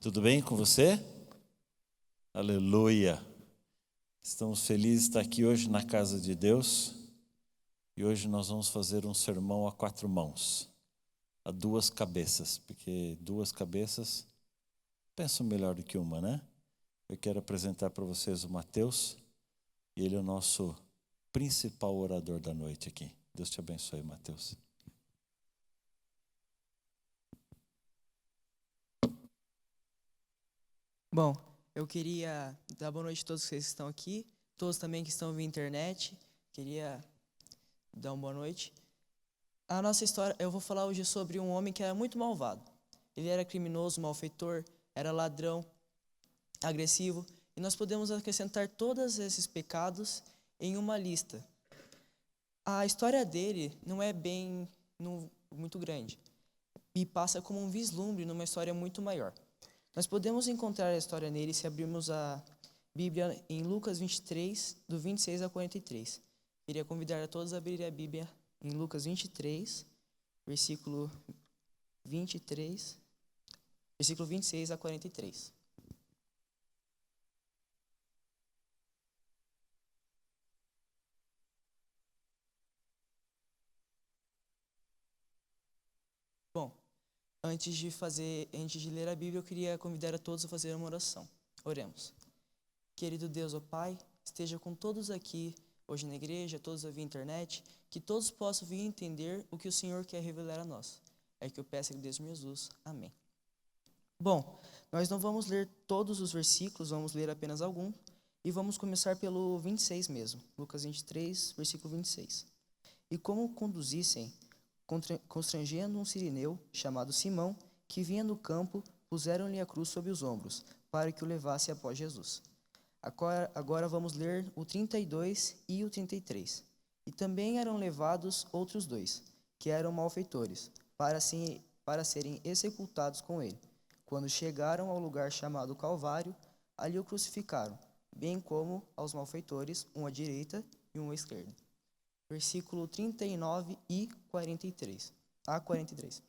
Tudo bem com você? Aleluia! Estamos felizes de estar aqui hoje na casa de Deus. E hoje nós vamos fazer um sermão a 4 mãos, a 2 cabeças, porque 2 cabeças pensam melhor do que uma, né? Eu quero apresentar para vocês o Mateus, e ele é o nosso principal orador da noite aqui. Deus te abençoe, Mateus. Bom, eu queria dar boa noite a todos que estão aqui, todos também que estão via internet. Queria dar uma boa noite. A nossa história, eu vou falar hoje sobre um homem que era muito malvado. Ele era criminoso, malfeitor, era ladrão, agressivo, e nós podemos acrescentar todos esses pecados em uma lista. A história dele não é muito grande e passa como um vislumbre numa história muito maior. Nós podemos encontrar a história nele se abrirmos a Bíblia em Lucas 23, do 26 a 43. Queria convidar a todos a abrirem a Bíblia em Lucas 23, versículo 26 a 43. Bom, antes de ler a Bíblia, eu queria convidar a todos a fazer uma oração. Oremos. Querido Deus, ó Pai, esteja com todos aqui hoje na igreja, todos via internet, que todos possam vir entender o que o Senhor quer revelar a nós. É que eu peço em Deus Jesus. Amém. Bom, nós não vamos ler todos os versículos, vamos ler apenas algum, e vamos começar pelo 26 mesmo, Lucas 23, versículo 26. E como conduzissem, constrangendo um sirineu, chamado Simão, que vinha no campo, puseram-lhe a cruz sob os ombros, para que o levasse após Jesus. Agora vamos ler o 32 e o 33. E também eram levados outros 2, que eram malfeitores, para serem executados com ele. Quando chegaram ao lugar chamado Calvário, ali o crucificaram, bem como aos malfeitores, um à direita e um à esquerda. Versículo 39 e 43. A 43.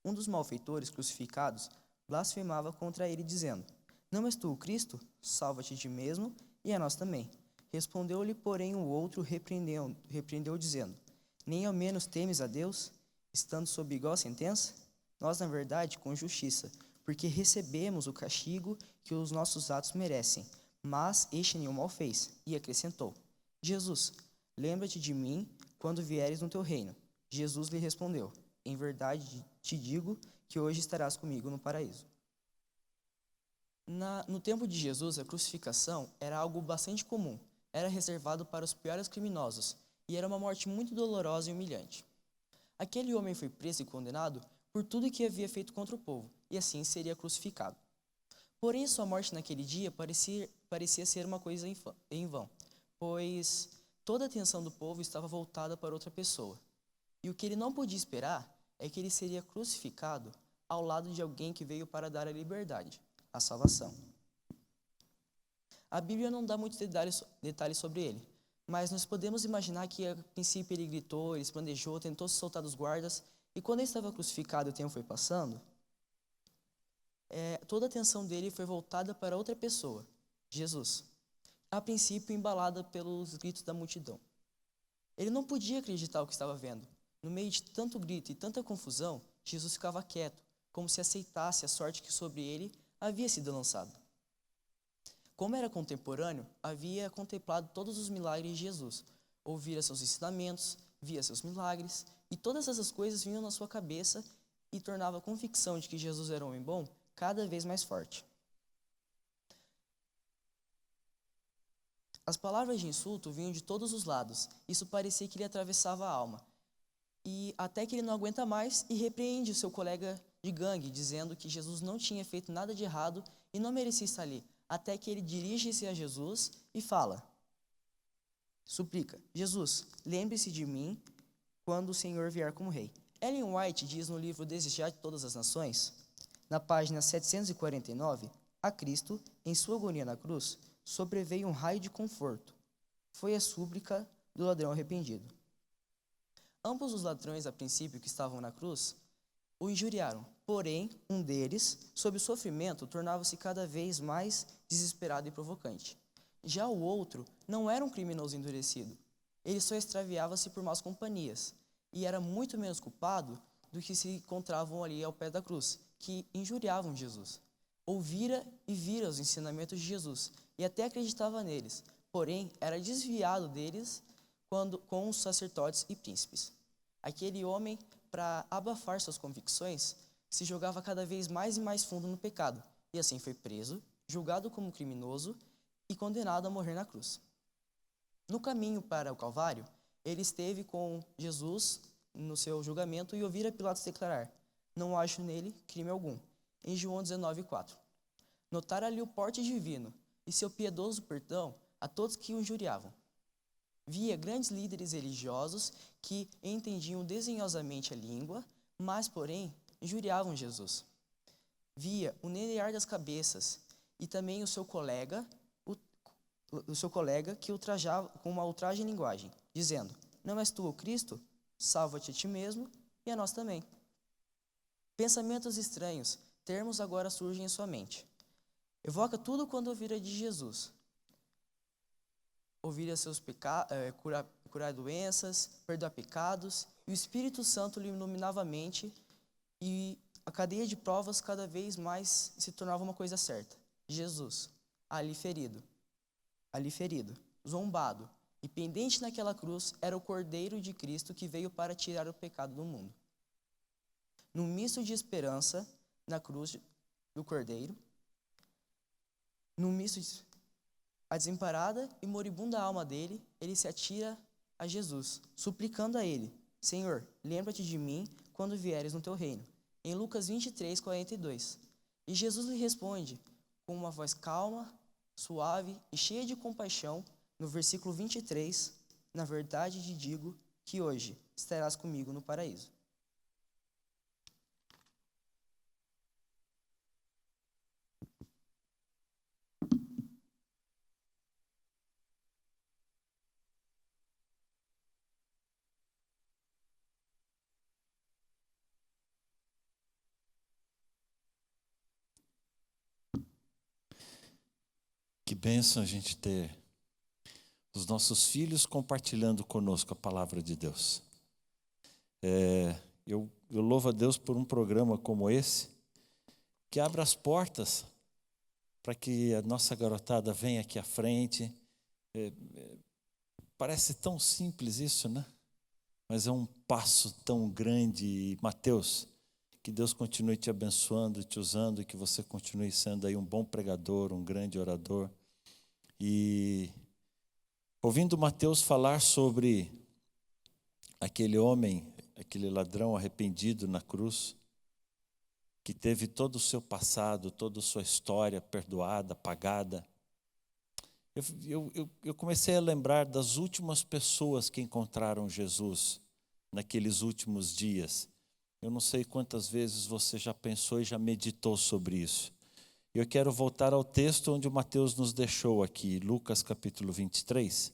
Um dos malfeitores crucificados blasfemava contra ele, dizendo: Não és tu o Cristo? Salva-te de ti mesmo e a nós também. Respondeu-lhe, porém, o outro repreendeu, dizendo: Nem ao menos temes a Deus, estando sob igual sentença? Nós, na verdade, com justiça, porque recebemos o castigo que os nossos atos merecem. Mas este nenhum mal fez. E acrescentou: Jesus, lembra-te de mim quando vieres no teu reino. Jesus lhe respondeu: Em verdade te digo que hoje estarás comigo no paraíso. No tempo de Jesus, a crucificação era algo bastante comum. Era reservado para os piores criminosos e era uma morte muito dolorosa e humilhante. Aquele homem foi preso e condenado por tudo que havia feito contra o povo, e assim seria crucificado. Porém, sua morte naquele dia parecia ser uma coisa em vão, pois toda a atenção do povo estava voltada para outra pessoa. E o que ele não podia esperar é que ele seria crucificado ao lado de alguém que veio para dar a liberdade, a salvação. A Bíblia não dá muitos detalhes sobre ele, mas nós podemos imaginar que a princípio ele gritou, ele esbandejou, tentou se soltar dos guardas, e quando ele estava crucificado e o tempo foi passando, toda a atenção dele foi voltada para outra pessoa, Jesus, a princípio embalada pelos gritos da multidão. Ele não podia acreditar o que estava vendo. No meio de tanto grito e tanta confusão, Jesus ficava quieto, como se aceitasse a sorte que sobre ele havia sido lançada. Como era contemporâneo, havia contemplado todos os milagres de Jesus, ouvira seus ensinamentos, via seus milagres, e todas essas coisas vinham na sua cabeça e tornava a convicção de que Jesus era um homem bom cada vez mais forte. As palavras de insulto vinham de todos os lados, isso parecia que lhe atravessava a alma. E até que ele não aguenta mais e repreende o seu colega de gangue, dizendo que Jesus não tinha feito nada de errado e não merecia estar ali. Até que ele dirige-se a Jesus e suplica: Jesus, lembre-se de mim quando o Senhor vier como rei. Ellen White diz no livro Desejar de Todas as Nações, na página 749, a Cristo, em sua agonia na cruz, sobreveio um raio de conforto. Foi a súplica do ladrão arrependido. Ambos os ladrões, a princípio, que estavam na cruz, o injuriaram. Porém, um deles, sob o sofrimento, tornava-se cada vez mais desesperado e provocante. Já o outro não era um criminoso endurecido. Ele só extraviava-se por más companhias e era muito menos culpado do que se encontravam ali ao pé da cruz, que injuriavam Jesus. Ouvira e vira os ensinamentos de Jesus e até acreditava neles, porém era desviado deles com os sacerdotes e príncipes. Aquele homem, para abafar suas convicções, se jogava cada vez mais e mais fundo no pecado, e assim foi preso, julgado como criminoso e condenado a morrer na cruz. No caminho para o Calvário, ele esteve com Jesus no seu julgamento e ouvira Pilatos declarar: não acho nele crime algum. Em João 19:4. Notara ali o porte divino e seu piedoso perdão a todos que o injuriavam. Via grandes líderes religiosos que entendiam desdenhosamente a língua, mas, porém, injuriavam Jesus. Via o nenear das cabeças e também o seu colega que o trajava com uma ultraje linguagem, dizendo: não és tu o Cristo? Salva-te a ti mesmo e a nós também. Pensamentos estranhos, termos agora surgem em sua mente. Evoca tudo quando ouvira de Jesus. Ouvira seus pecados, curar doenças, perdoar pecados, e o Espírito Santo lhe iluminava a mente, e a cadeia de provas cada vez mais se tornava uma coisa certa. Jesus, ali ferido, zombado e pendente naquela cruz, era o Cordeiro de Cristo que veio para tirar o pecado do mundo. Num misto de esperança na cruz do Cordeiro, a desamparada e moribunda alma dele, ele se atira a Jesus, suplicando a ele: Senhor, lembra-te de mim quando vieres no teu reino. Em Lucas 23:42. E Jesus lhe responde com uma voz calma, suave e cheia de compaixão, no versículo 23, na verdade te digo que hoje estarás comigo no paraíso. Que bênção a gente ter os nossos filhos compartilhando conosco a palavra de Deus. Eu louvo a Deus por um programa como esse, que abre as portas para que a nossa garotada venha aqui à frente. Parece tão simples isso, né? Mas é um passo tão grande. E, Mateus, que Deus continue te abençoando, te usando, e que você continue sendo aí um bom pregador, um grande orador. E ouvindo Mateus falar sobre aquele homem, aquele ladrão arrependido na cruz, que teve todo o seu passado, toda a sua história perdoada, apagada, eu comecei a lembrar das últimas pessoas que encontraram Jesus naqueles últimos dias. Eu não sei quantas vezes você já pensou e já meditou sobre isso. Eu quero voltar ao texto onde o Mateus nos deixou aqui, Lucas capítulo 23.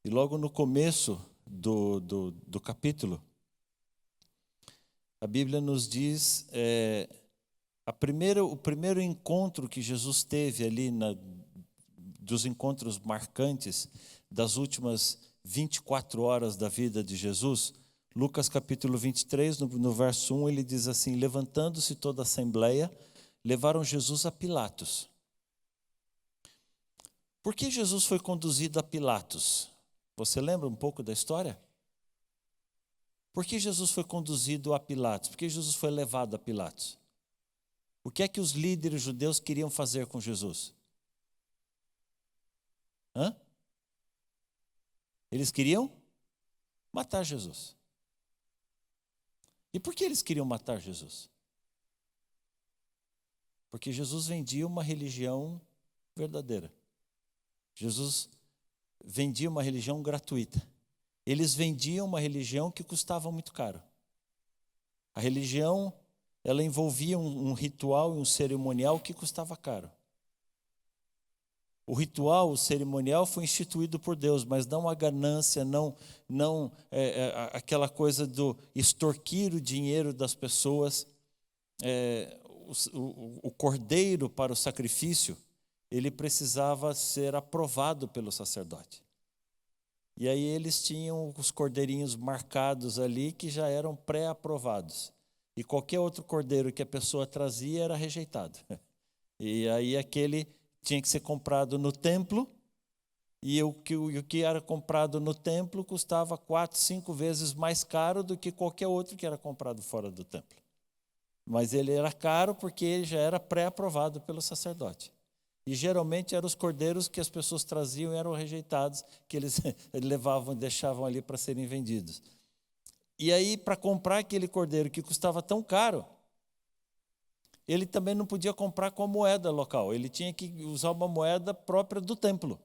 E logo no começo do capítulo, a Bíblia nos diz o primeiro encontro que Jesus teve ali, dos encontros marcantes das últimas 24 horas da vida de Jesus. Lucas capítulo 23, no verso 1, ele diz assim: levantando-se toda a assembleia, levaram Jesus a Pilatos. Por que Jesus foi conduzido a Pilatos? Você lembra um pouco da história? Por que Jesus foi conduzido a Pilatos? Por que Jesus foi levado a Pilatos? O que é que os líderes judeus queriam fazer com Jesus? Eles queriam matar Jesus. E por que eles queriam matar Jesus? Porque Jesus vendia uma religião verdadeira. Jesus vendia uma religião gratuita. Eles vendiam uma religião que custava muito caro. A religião, ela envolvia um ritual e um cerimonial que custava caro. O ritual, o cerimonial foi instituído por Deus, mas não a ganância, não aquela coisa do extorquir o dinheiro das pessoas. O cordeiro para o sacrifício, ele precisava ser aprovado pelo sacerdote. E aí eles tinham os cordeirinhos marcados ali que já eram pré-aprovados. E qualquer outro cordeiro que a pessoa trazia era rejeitado. E aí aquele tinha que ser comprado no templo, e o que era comprado no templo custava 4, 5 vezes mais caro do que qualquer outro que era comprado fora do templo. Mas ele era caro porque ele já era pré-aprovado pelo sacerdote. E geralmente eram os cordeiros que as pessoas traziam e eram rejeitados, que eles levavam, deixavam ali para serem vendidos. E aí, para comprar aquele cordeiro que custava tão caro, ele também não podia comprar com a moeda local, ele tinha que usar uma moeda própria do templo.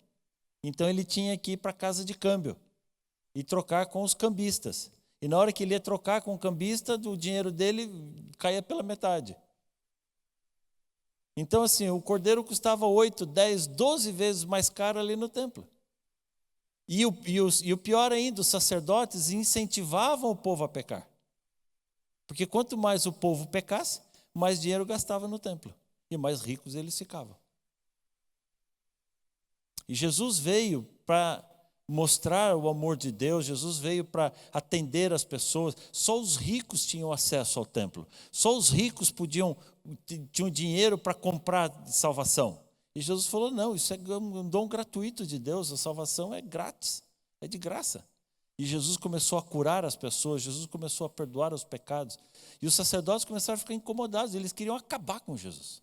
Então ele tinha que ir para a casa de câmbio e trocar com os cambistas. E na hora que ele ia trocar com o cambista, o dinheiro dele caía pela metade. Então, assim, o cordeiro custava 8, 10, 12 vezes mais caro ali no templo. E o pior ainda, os sacerdotes incentivavam o povo a pecar. Porque quanto mais o povo pecasse, mais dinheiro gastava no templo. E mais ricos eles ficavam. E Jesus veio para mostrar o amor de Deus, Jesus veio para atender as pessoas. Só os ricos tinham acesso ao templo. Só os ricos tinham dinheiro para comprar salvação. E Jesus falou, não, isso é um dom gratuito de Deus, a salvação é grátis, é de graça. E Jesus começou a curar as pessoas, Jesus começou a perdoar os pecados. E os sacerdotes começaram a ficar incomodados, eles queriam acabar com Jesus.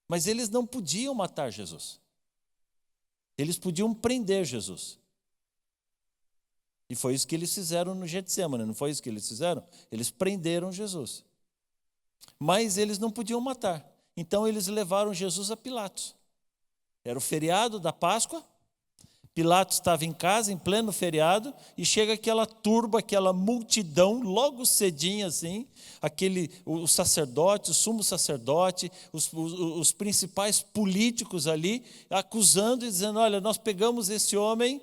Mas eles não podiam matar Jesus. Eles podiam prender Jesus. E foi isso que eles fizeram no Getsêmani, não foi isso que eles fizeram? Eles prenderam Jesus. Mas eles não podiam matar. Então eles levaram Jesus a Pilatos. Era o feriado da Páscoa. Pilatos estava em casa, em pleno feriado, e chega aquela turba, aquela multidão, logo cedinho assim, o sacerdote, o sumo sacerdote, os principais políticos ali, acusando e dizendo, olha, nós pegamos esse homem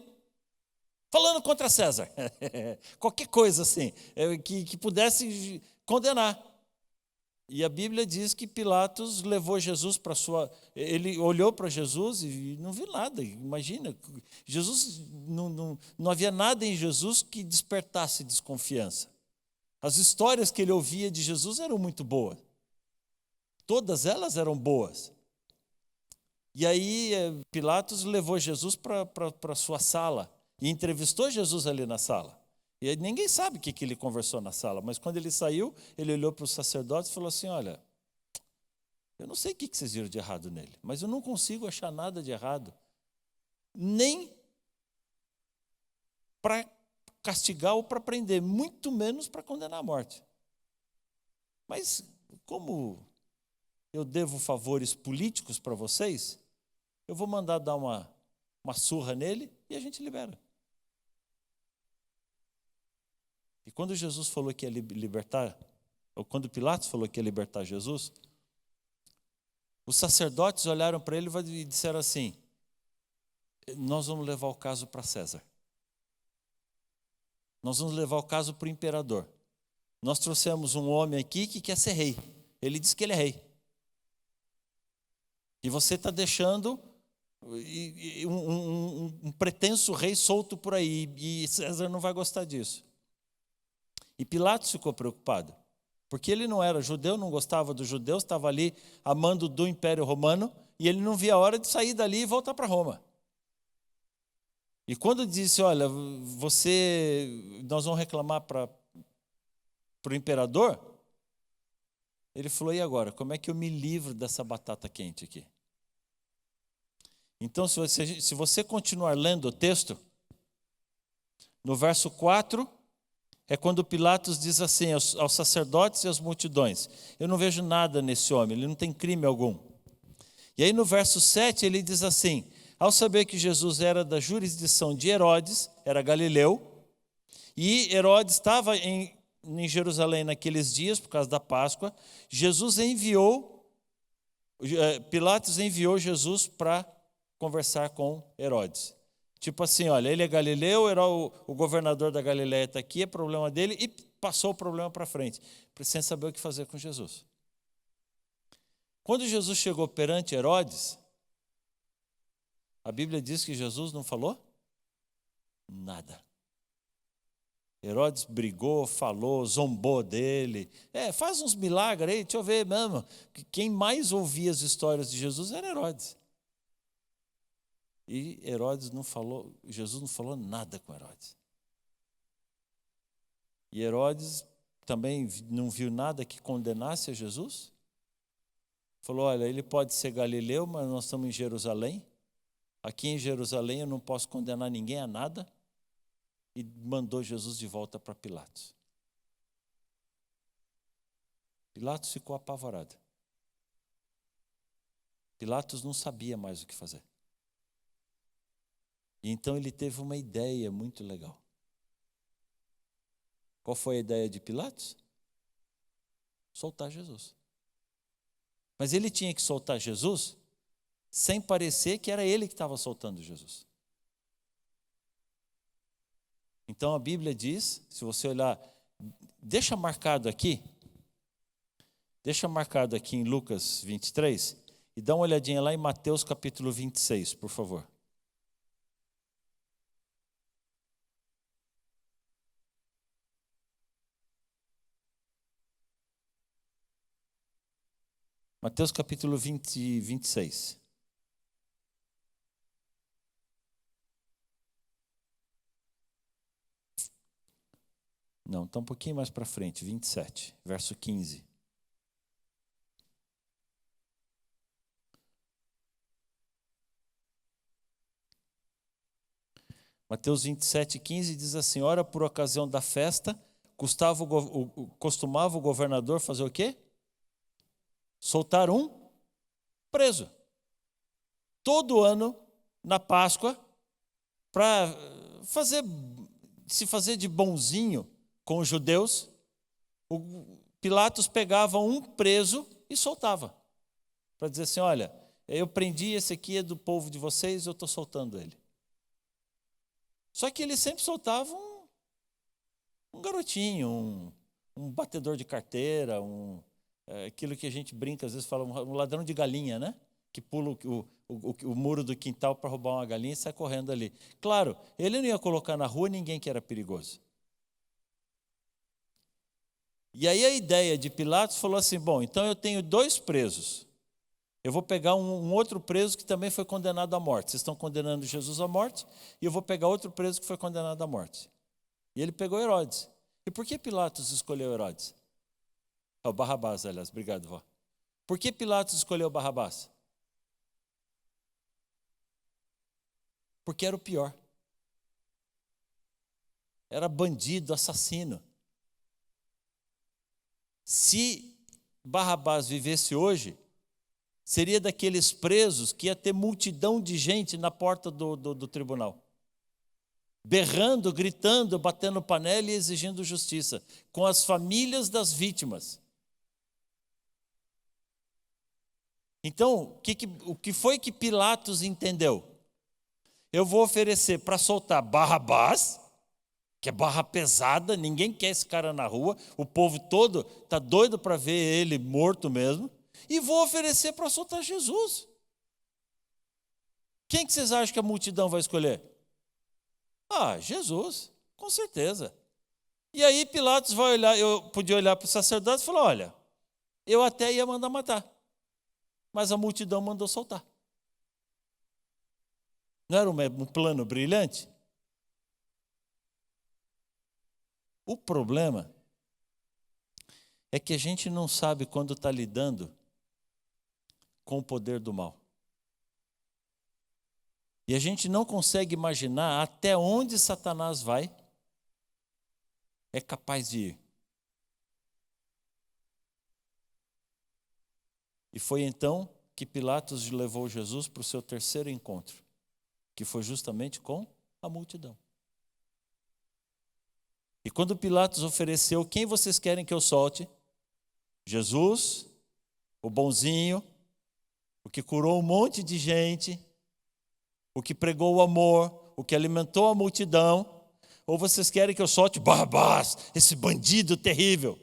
falando contra César. Qualquer coisa assim, que pudesse condenar. E a Bíblia diz que Pilatos levou Jesus para ele olhou para Jesus e não viu nada. Imagina, Jesus não havia nada em Jesus que despertasse desconfiança. As histórias que ele ouvia de Jesus eram muito boas. Todas elas eram boas. E aí Pilatos levou Jesus para sua sala e entrevistou Jesus ali na sala. E aí ninguém sabe o que ele conversou na sala, mas quando ele saiu, ele olhou para os sacerdotes e falou assim, olha, eu não sei o que vocês viram de errado nele, mas eu não consigo achar nada de errado, nem para castigar ou para prender, muito menos para condenar à morte. Mas como eu devo favores políticos para vocês, eu vou mandar dar uma surra nele e a gente libera. E quando Jesus falou que ia libertar, ou quando Pilatos falou que ia libertar Jesus, os sacerdotes olharam para ele e disseram assim, nós vamos levar o caso para César. Nós vamos levar o caso para o imperador. Nós trouxemos um homem aqui que quer ser rei. Ele diz que ele é rei. E você está deixando um pretenso rei solto por aí, e César não vai gostar disso. E Pilatos ficou preocupado, porque ele não era judeu, não gostava dos judeus, estava ali amando do Império Romano, e ele não via a hora de sair dali e voltar para Roma. E quando disse, olha, nós vamos reclamar para o imperador, ele falou, e agora, como é que eu me livro dessa batata quente aqui? Então, se você continuar lendo o texto, no verso 4, é quando Pilatos diz assim aos sacerdotes e às multidões, eu não vejo nada nesse homem, ele não tem crime algum. E aí no verso 7 ele diz assim, ao saber que Jesus era da jurisdição de Herodes, era Galileu, e Herodes estava em Jerusalém naqueles dias, por causa da Páscoa, Pilatos enviou Jesus para conversar com Herodes. Tipo assim, olha, ele é galileu, o governador da Galileia está aqui, é problema dele, e passou o problema para frente, sem saber o que fazer com Jesus. Quando Jesus chegou perante Herodes, a Bíblia diz que Jesus não falou nada. Herodes brigou, falou, zombou dele. Faz uns milagres aí, deixa eu ver mesmo. Quem mais ouvia as histórias de Jesus era Herodes. E Jesus não falou nada com Herodes. E Herodes também não viu nada que condenasse a Jesus. Falou, olha, ele pode ser galileu, mas nós estamos em Jerusalém. Aqui em Jerusalém eu não posso condenar ninguém a nada. E mandou Jesus de volta para Pilatos. Pilatos ficou apavorado. Pilatos não sabia mais o que fazer. E então ele teve uma ideia muito legal. Qual foi a ideia de Pilatos? Soltar Jesus. Mas ele tinha que soltar Jesus sem parecer que era ele que estava soltando Jesus. Então a Bíblia diz, se você olhar, deixa marcado aqui em Lucas 23, e dá uma olhadinha lá em Mateus capítulo 26, por favor. Mateus capítulo 26. Não, está um pouquinho mais para frente, 27, verso 15. Mateus 27, 15 diz assim, ora, por ocasião da festa, costumava o governador fazer o quê? Soltar um preso. Todo ano, na Páscoa, para se fazer de bonzinho com os judeus, o Pilatos pegava um preso e soltava. Para dizer assim, olha, eu prendi esse aqui, é do povo de vocês, eu estou soltando ele. Só que ele sempre soltava um garotinho, um batedor de carteira, aquilo que a gente brinca, às vezes fala, um ladrão de galinha, né? Que pula o muro do quintal para roubar uma galinha e sai correndo ali. Claro, ele não ia colocar na rua ninguém que era perigoso. E aí a ideia de Pilatos falou assim, bom, então eu tenho 2 presos. Eu vou pegar um outro preso que também foi condenado à morte. Vocês estão condenando Jesus à morte, e eu vou pegar outro preso que foi condenado à morte. E ele pegou Herodes. E por que Pilatos escolheu Herodes? Barrabás, aliás, obrigado, vó. Por que Pilatos escolheu Barrabás? Porque era o pior. Era bandido, assassino. Se Barrabás vivesse hoje, seria daqueles presos que ia ter multidão de gente na porta do tribunal. Berrando, gritando, batendo panela e exigindo justiça, com as famílias das vítimas. Então, o que foi que Pilatos entendeu? Eu vou oferecer para soltar Barrabás, que é barra pesada, ninguém quer esse cara na rua, o povo todo está doido para ver ele morto mesmo, e vou oferecer para soltar Jesus. Quem que vocês acham que a multidão vai escolher? Jesus, com certeza. E aí Pilatos vai olhar, eu podia olhar para os sacerdotes e falar, olha, eu até ia mandar matar, mas a multidão mandou soltar. Não era um plano brilhante? O problema é que a gente não sabe quando está lidando com o poder do mal. E a gente não consegue imaginar até onde Satanás é capaz de ir. E foi então que Pilatos levou Jesus para o seu terceiro encontro, que foi justamente com a multidão. E quando Pilatos ofereceu, quem vocês querem que eu solte? Jesus, o bonzinho, o que curou um monte de gente, o que pregou o amor, o que alimentou a multidão, ou vocês querem que eu solte Barrabás, esse bandido terrível?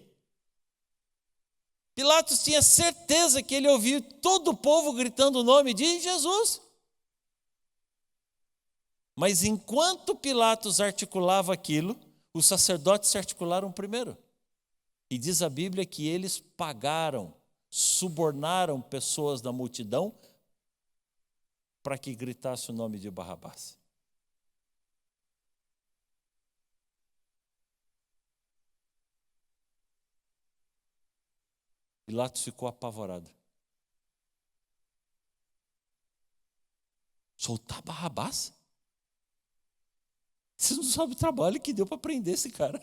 Pilatos tinha certeza que ele ouviu todo o povo gritando o nome de Jesus. Mas enquanto Pilatos articulava aquilo, os sacerdotes se articularam primeiro. E diz a Bíblia que eles pagaram, subornaram pessoas da multidão para que gritasse o nome de Barrabás. Pilatos ficou apavorado. Soltar Barrabás? Vocês não sabem o trabalho que deu para prender esse cara.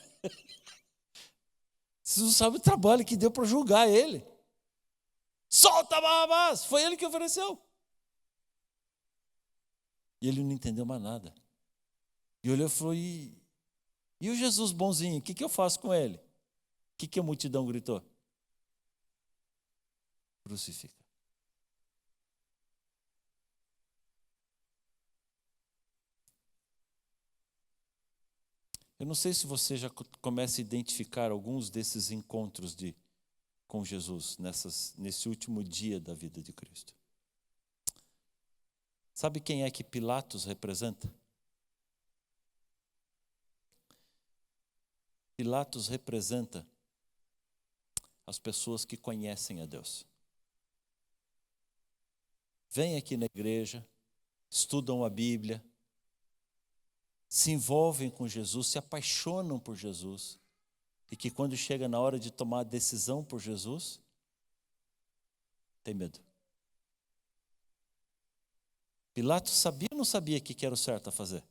Vocês não sabem o trabalho que deu para julgar ele. Solta Barrabás! Foi ele que ofereceu. E ele não entendeu mais nada. E olhou e falou, e o Jesus bonzinho, o que eu faço com ele? O que a multidão gritou? Crucifica. Eu não sei se você já começa a identificar alguns desses encontros com Jesus nesse último dia da vida de Cristo. Sabe quem é que Pilatos representa? Pilatos representa as pessoas que conhecem a Deus. Vêm aqui na igreja, estudam a Bíblia, se envolvem com Jesus, se apaixonam por Jesus, e que quando chega na hora de tomar a decisão por Jesus, tem medo. Pilatos sabia ou não sabia o que era o certo a fazer?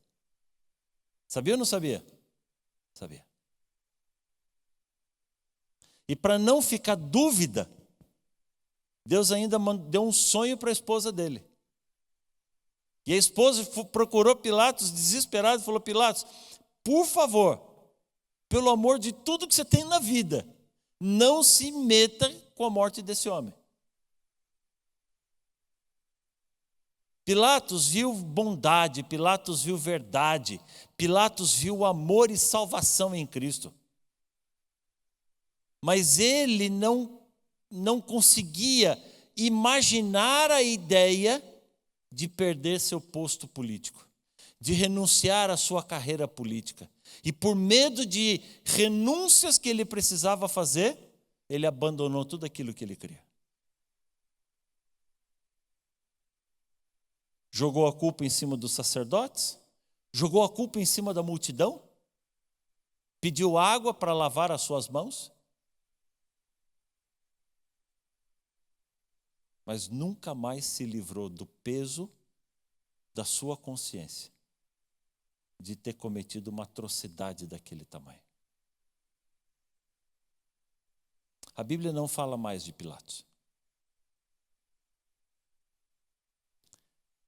Sabia ou não sabia? Sabia. E para não ficar dúvida, Deus ainda deu um sonho para a esposa dele. E a esposa procurou Pilatos desesperado e falou, Pilatos, por favor, pelo amor de tudo que você tem na vida, não se meta com a morte desse homem. Pilatos viu bondade, Pilatos viu verdade, Pilatos viu amor e salvação em Cristo. Mas ele não conseguia imaginar a ideia de perder seu posto político, de renunciar à sua carreira política. E por medo de renúncias que ele precisava fazer, ele abandonou tudo aquilo que ele queria. Jogou a culpa em cima dos sacerdotes, jogou a culpa em cima da multidão, pediu água para lavar as suas mãos, mas nunca mais se livrou do peso da sua consciência de ter cometido uma atrocidade daquele tamanho. A Bíblia não fala mais de Pilatos.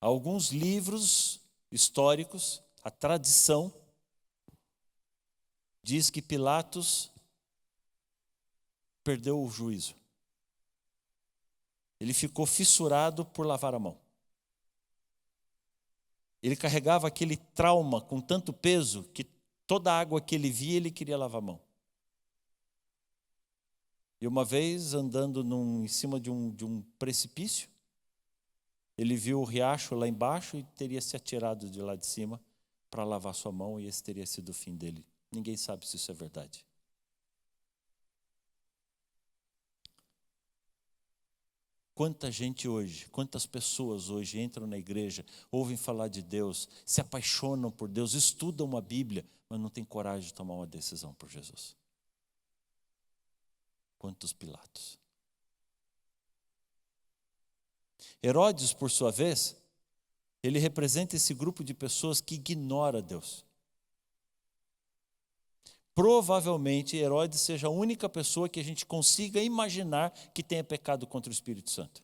Há alguns livros históricos, a tradição diz que Pilatos perdeu o juízo. Ele ficou fissurado por lavar a mão. Ele carregava aquele trauma com tanto peso que toda a água que ele via, ele queria lavar a mão. E uma vez, andando em cima de um precipício, ele viu o riacho lá embaixo e teria se atirado de lá de cima para lavar sua mão, e esse teria sido o fim dele. Ninguém sabe se isso é verdade. Quanta gente hoje, quantas pessoas hoje entram na igreja, ouvem falar de Deus, se apaixonam por Deus, estudam a Bíblia, mas não têm coragem de tomar uma decisão por Jesus. Quantos Pilatos. Herodes, por sua vez, ele representa esse grupo de pessoas que ignora Deus. Provavelmente Herodes seja a única pessoa que a gente consiga imaginar que tenha pecado contra o Espírito Santo.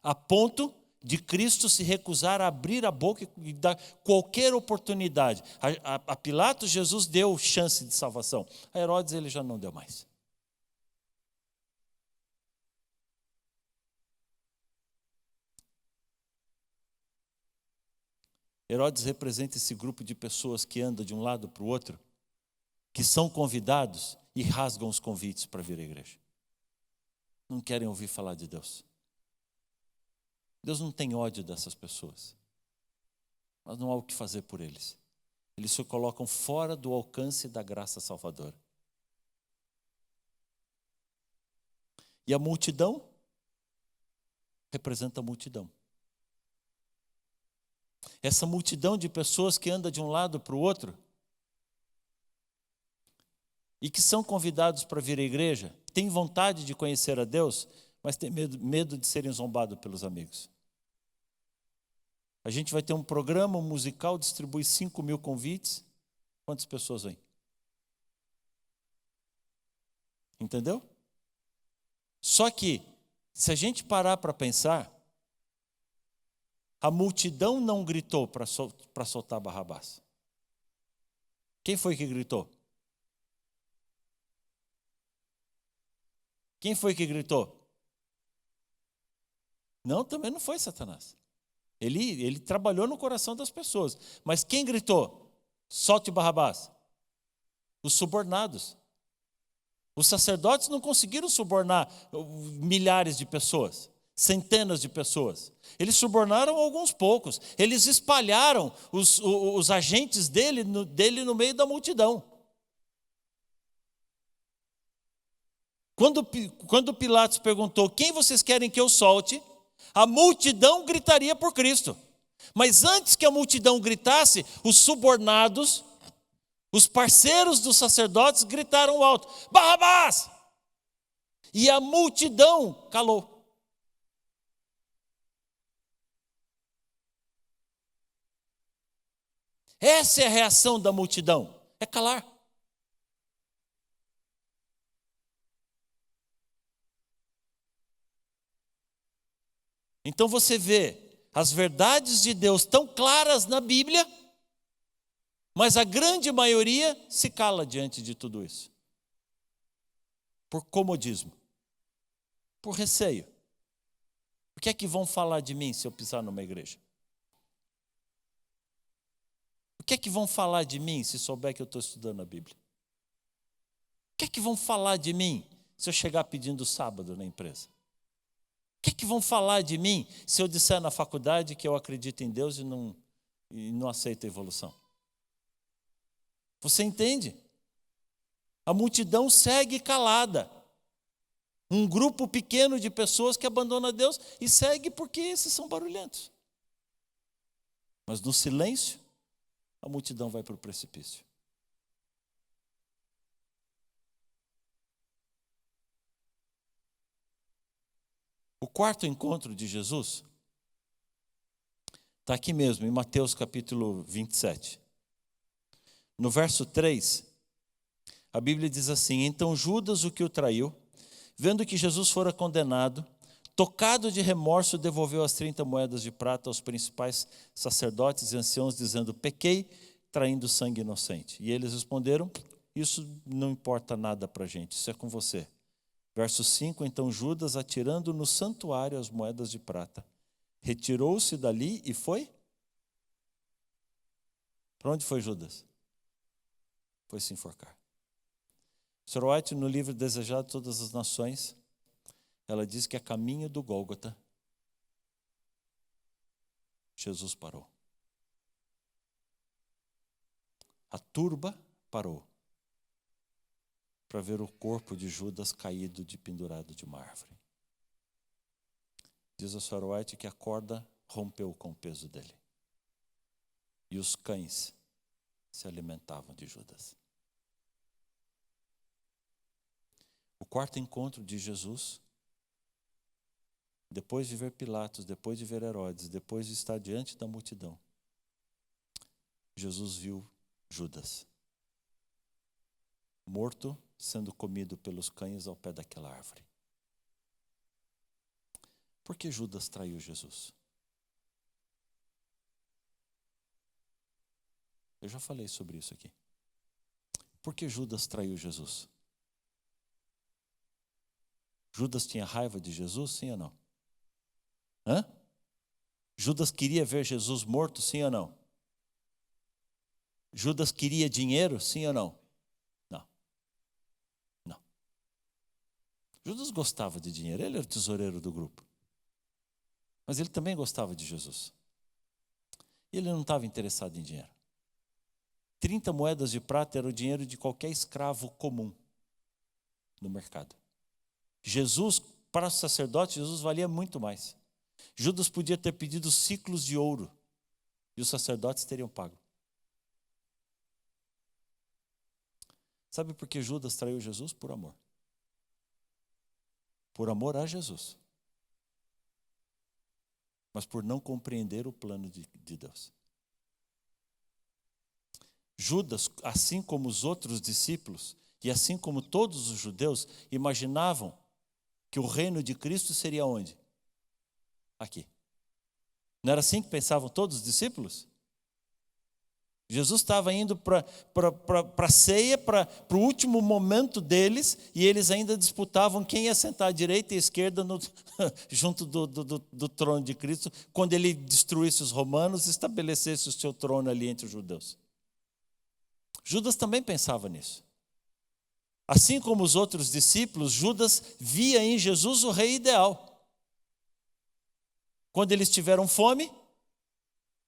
A ponto de Cristo se recusar a abrir a boca e dar qualquer oportunidade. A Pilatos, Jesus deu chance de salvação. A Herodes, ele já não deu mais. Herodes representa esse grupo de pessoas que anda de um lado para o outro, que são convidados e rasgam os convites para vir à igreja. Não querem ouvir falar de Deus. Deus não tem ódio dessas pessoas, mas não há o que fazer por eles. Eles se colocam fora do alcance da graça salvadora. E a multidão representa a multidão. Essa multidão de pessoas que anda de um lado para o outro e que são convidados para vir à igreja, têm vontade de conhecer a Deus, mas têm medo de serem zombados pelos amigos. A gente vai ter um programa musical, distribui 5.000 convites. Quantas pessoas vêm? Entendeu? Só que, se a gente parar para pensar, a multidão não gritou para soltar Barrabás. Quem foi que gritou? Quem foi que gritou? Não, também não foi Satanás. Ele trabalhou no coração das pessoas. Mas quem gritou? Solte Barrabás. Os subornados. Os sacerdotes não conseguiram subornar milhares de pessoas, centenas de pessoas. Eles subornaram alguns poucos. Eles espalharam os agentes dele no meio da multidão. Quando Pilatos perguntou, quem vocês querem que eu solte? A multidão gritaria por Cristo. Mas antes que a multidão gritasse, os subornados, os parceiros dos sacerdotes gritaram alto, Barrabás! E a multidão calou. Essa é a reação da multidão, é calar. Então você vê as verdades de Deus tão claras na Bíblia, mas a grande maioria se cala diante de tudo isso. Por comodismo, por receio. O que é que vão falar de mim se eu pisar numa igreja? O que é que vão falar de mim se souber que eu estou estudando a Bíblia? O que é que vão falar de mim se eu chegar pedindo sábado na empresa? O que é que vão falar de mim se eu disser na faculdade que eu acredito em Deus e não aceito a evolução? Você entende? A multidão segue calada. Um grupo pequeno de pessoas que abandona Deus e segue porque esses são barulhentos. Mas no silêncio, a multidão vai para o precipício. O quarto encontro de Jesus está aqui mesmo, em Mateus capítulo 27. No verso 3, a Bíblia diz assim, então Judas, o que o traiu, vendo que Jesus fora condenado, tocado de remorso, devolveu as 30 moedas de prata aos principais sacerdotes e anciãos, dizendo, pequei, traindo sangue inocente. E eles responderam, isso não importa nada para a gente, isso é com você. Verso 5, então Judas, atirando no santuário as moedas de prata, retirou-se dali e foi? Para onde foi Judas? Foi se enforcar. Sr. White, no livro Desejado de Todas as Nações, ela diz que a caminho do Gólgota, Jesus parou. A turba parou para ver o corpo de Judas caído pendurado de uma árvore. Diz a Sr. White que a corda rompeu com o peso dele. E os cães se alimentavam de Judas. O quarto encontro de Jesus, depois de ver Pilatos, depois de ver Herodes, depois de estar diante da multidão, Jesus viu Judas morto, sendo comido pelos cães ao pé daquela árvore. Por que Judas traiu Jesus? Eu já falei sobre isso aqui. Por que Judas traiu Jesus? Judas tinha raiva de Jesus, sim ou não? Judas queria ver Jesus morto, sim ou não? Judas queria dinheiro, sim ou não? Não. Não. Judas gostava de dinheiro, ele era o tesoureiro do grupo. Mas ele também gostava de Jesus. E ele não estava interessado em dinheiro. 30 moedas de prata era o dinheiro de qualquer escravo comum no mercado. Jesus, para o sacerdote, Jesus valia muito mais. Judas podia ter pedido ciclos de ouro e os sacerdotes teriam pago. Sabe por que Judas traiu Jesus? Por amor. Por amor a Jesus. Mas por não compreender o plano de Deus. Judas, assim como os outros discípulos, e assim como todos os judeus, imaginavam que o reino de Cristo seria onde? Aqui. Não era assim que pensavam todos os discípulos? Jesus estava indo para a ceia, para o último momento deles, e eles ainda disputavam quem ia sentar à direita e à esquerda junto do trono de Cristo, quando ele destruísse os romanos e estabelecesse o seu trono ali entre os judeus. Judas também pensava nisso. Assim como os outros discípulos, Judas via em Jesus o rei ideal. Quando eles tiveram fome,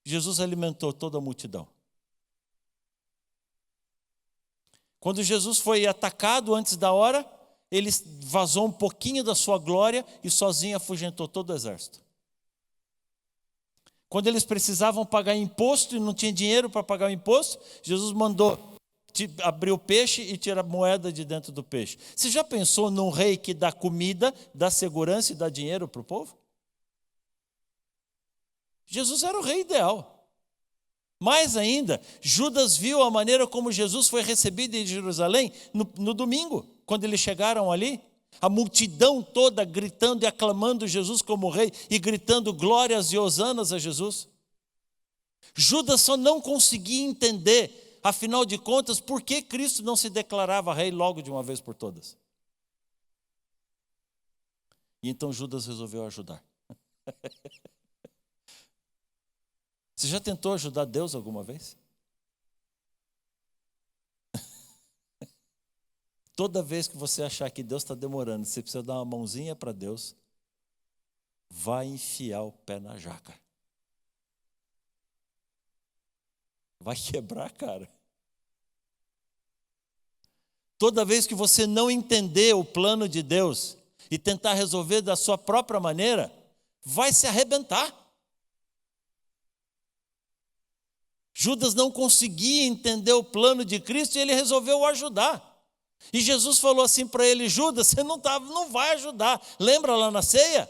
Jesus alimentou toda a multidão. Quando Jesus foi atacado antes da hora, ele vazou um pouquinho da sua glória e sozinho afugentou todo o exército. Quando eles precisavam pagar imposto e não tinha dinheiro para pagar o imposto, Jesus mandou abrir o peixe e tirar a moeda de dentro do peixe. Você já pensou num rei que dá comida, dá segurança e dá dinheiro para o povo? Jesus era o rei ideal. Mais ainda, Judas viu a maneira como Jesus foi recebido em Jerusalém no domingo, quando eles chegaram ali. A multidão toda gritando e aclamando Jesus como rei e gritando glórias e hosanas a Jesus. Judas só não conseguia entender, afinal de contas, por que Cristo não se declarava rei logo de uma vez por todas. E então Judas resolveu ajudar. Você já tentou ajudar Deus alguma vez? Toda vez que você achar que Deus está demorando, você precisa dar uma mãozinha para Deus, vai enfiar o pé na jaca. Vai quebrar a cara. Toda vez que você não entender o plano de Deus e tentar resolver da sua própria maneira, vai se arrebentar. Judas não conseguia entender o plano de Cristo e ele resolveu o ajudar. E Jesus falou assim para ele: Judas, você não vai ajudar. Lembra lá na ceia?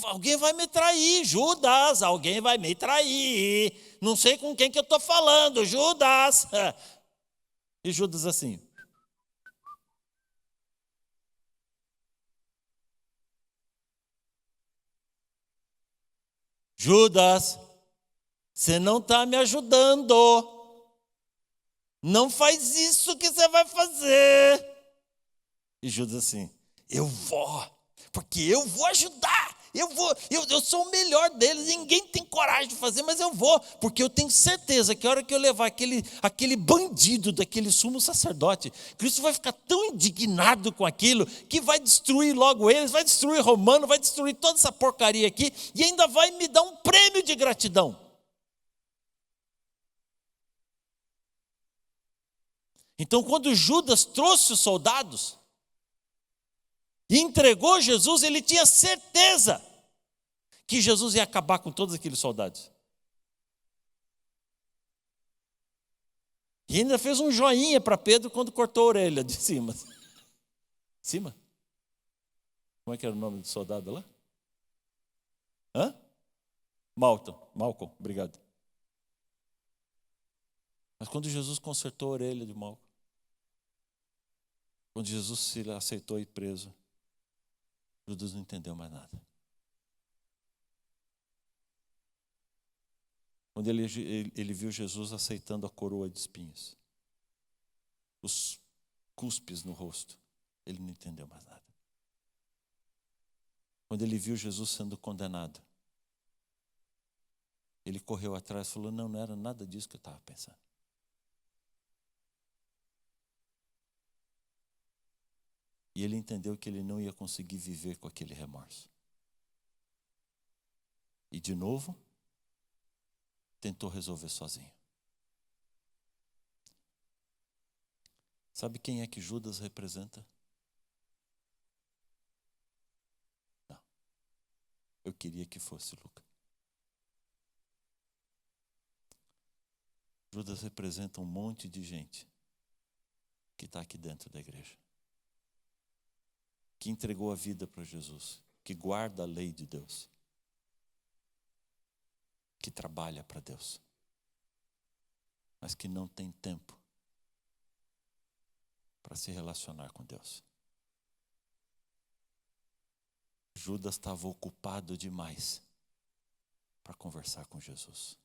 Alguém vai me trair, Judas, alguém vai me trair. Não sei com quem que eu estou falando, Judas. E Judas assim. Judas, você não está me ajudando. Não faz isso que você vai fazer. E Judas assim, eu vou, porque eu vou ajudar. Eu sou o melhor deles, ninguém tem coragem de fazer, mas eu vou, porque eu tenho certeza que a hora que eu levar aquele bandido daquele sumo sacerdote, Cristo vai ficar tão indignado com aquilo, que vai destruir logo eles, vai destruir Romano, vai destruir toda essa porcaria aqui, e ainda vai me dar um prêmio de gratidão. Então, quando Judas trouxe os soldados e entregou Jesus, ele tinha certeza que Jesus ia acabar com todos aqueles soldados. E ainda fez um joinha para Pedro quando cortou a orelha de cima. Cima? Como é que era o nome do soldado lá? Malcolm, obrigado. Mas quando Jesus consertou a orelha de Malcolm, quando Jesus se aceitou ir preso, Judas não entendeu mais nada. Quando ele viu Jesus aceitando a coroa de espinhos, os cuspes no rosto, ele não entendeu mais nada. Quando ele viu Jesus sendo condenado, ele correu atrás e falou, não era nada disso que eu estava pensando. E ele entendeu que ele não ia conseguir viver com aquele remorso. E de novo, tentou resolver sozinho. Sabe quem é que Judas representa? Não. Eu queria que fosse Lucas. Judas representa um monte de gente que está aqui dentro da igreja, que entregou a vida para Jesus, que guarda a lei de Deus, que trabalha para Deus, mas que não tem tempo para se relacionar com Deus. Judas estava ocupado demais para conversar com Jesus.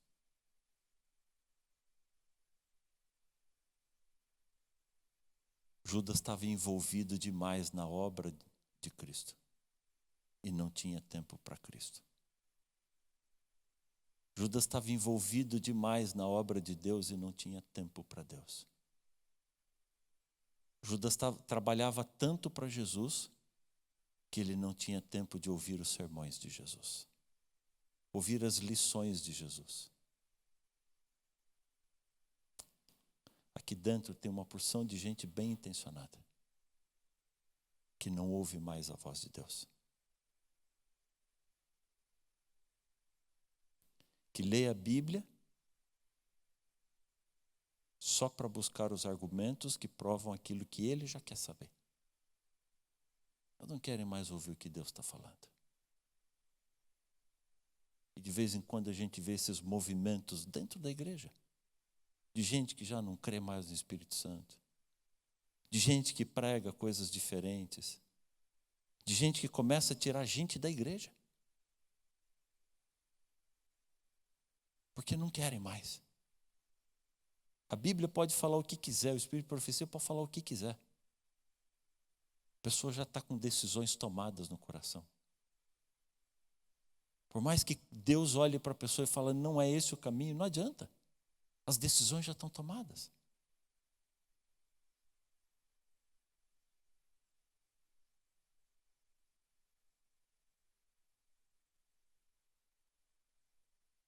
Judas estava envolvido demais na obra de Cristo e não tinha tempo para Cristo. Judas estava envolvido demais na obra de Deus e não tinha tempo para Deus. Judas trabalhava tanto para Jesus que ele não tinha tempo de ouvir os sermões de Jesus, ouvir as lições de Jesus. Aqui dentro tem uma porção de gente bem intencionada que não ouve mais a voz de Deus, que lê a Bíblia só para buscar os argumentos que provam aquilo que ele já quer saber. Eles não querem mais ouvir o que Deus está falando. E de vez em quando a gente vê esses movimentos dentro da igreja, de gente que já não crê mais no Espírito Santo, de gente que prega coisas diferentes, de gente que começa a tirar gente da igreja, porque não querem mais. A Bíblia pode falar o que quiser, o Espírito de Profecia pode falar o que quiser. A pessoa já está com decisões tomadas no coração. Por mais que Deus olhe para a pessoa e fale, não é esse o caminho, não adianta. As decisões já estão tomadas.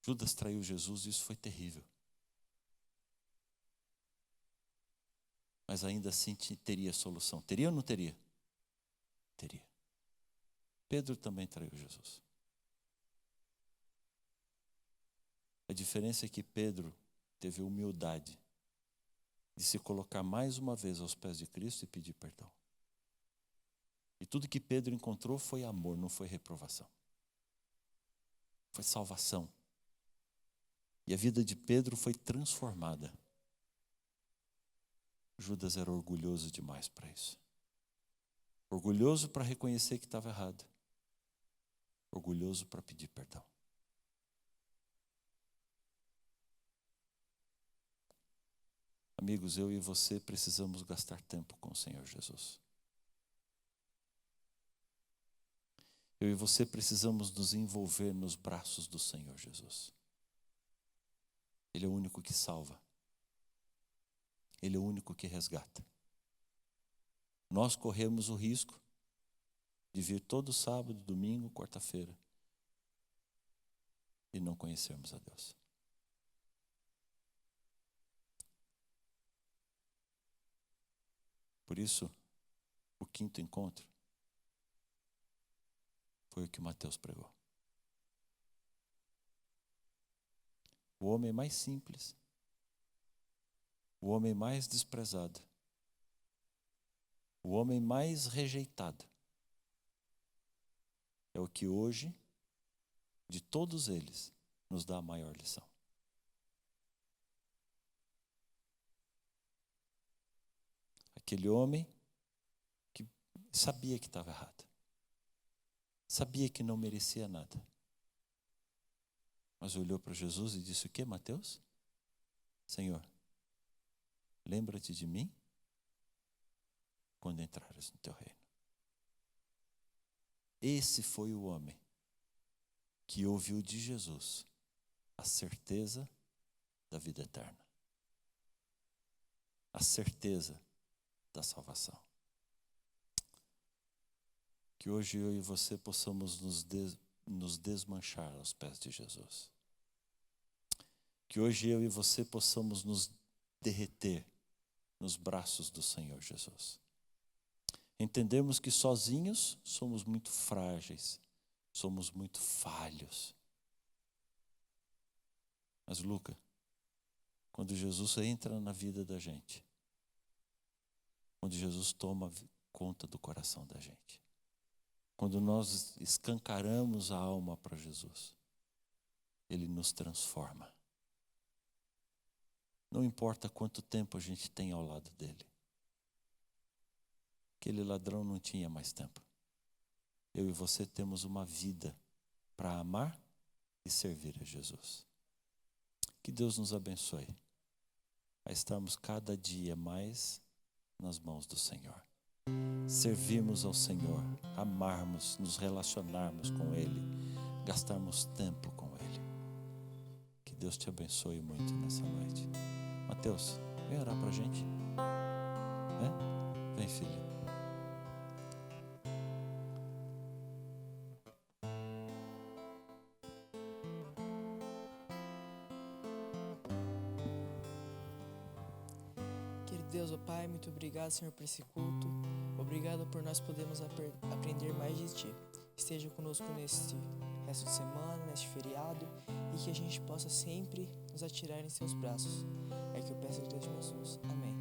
Judas traiu Jesus e isso foi terrível. Mas ainda assim teria solução. Teria ou não teria? Teria. Pedro também traiu Jesus. A diferença é que Pedro teve humildade de se colocar mais uma vez aos pés de Cristo e pedir perdão. E tudo que Pedro encontrou foi amor, não foi reprovação. Foi salvação. E a vida de Pedro foi transformada. Judas era orgulhoso demais para isso. Orgulhoso para reconhecer que estava errado. Orgulhoso para pedir perdão. Amigos, eu e você precisamos gastar tempo com o Senhor Jesus. Eu e você precisamos nos envolver nos braços do Senhor Jesus. Ele é o único que salva. Ele é o único que resgata. Nós corremos o risco de vir todo sábado, domingo, quarta-feira e não conhecermos a Deus. Por isso, o quinto encontro foi o que Mateus pregou. O homem mais simples, o homem mais desprezado, o homem mais rejeitado, é o que hoje, de todos eles, nos dá a maior lição. Aquele homem que sabia que estava errado, sabia que não merecia nada, mas olhou para Jesus e disse o quê, Mateus? Senhor, lembra-te de mim quando entrares no teu reino. Esse foi o homem que ouviu de Jesus a certeza da vida eterna, a certeza da salvação. Que hoje eu e você possamos nos desmanchar aos pés de Jesus. Que hoje eu e você possamos nos derreter nos braços do Senhor Jesus. Entendemos que sozinhos somos muito frágeis, somos muito falhos. Mas, Luca, quando Jesus entra na vida da gente, quando Jesus toma conta do coração da gente, quando nós escancaramos a alma para Jesus, Ele nos transforma. Não importa quanto tempo a gente tem ao lado dele. Aquele ladrão não tinha mais tempo. Eu e você temos uma vida para amar e servir a Jesus. Que Deus nos abençoe a estarmos cada dia mais nas mãos do Senhor. Servirmos ao Senhor, amarmos, nos relacionarmos com Ele, gastarmos tempo com Ele. Que Deus te abençoe muito nessa noite. Mateus, vem orar para a gente. Vem, filho. Querido Deus, ó Pai, muito obrigado, Senhor, por esse culto. Obrigado por nós podermos aprender mais de Ti. Esteja conosco neste resto de semana, neste feriado, e que a gente possa sempre nos atirar em Seus braços. É que eu peço em Deus de Jesus. Amém.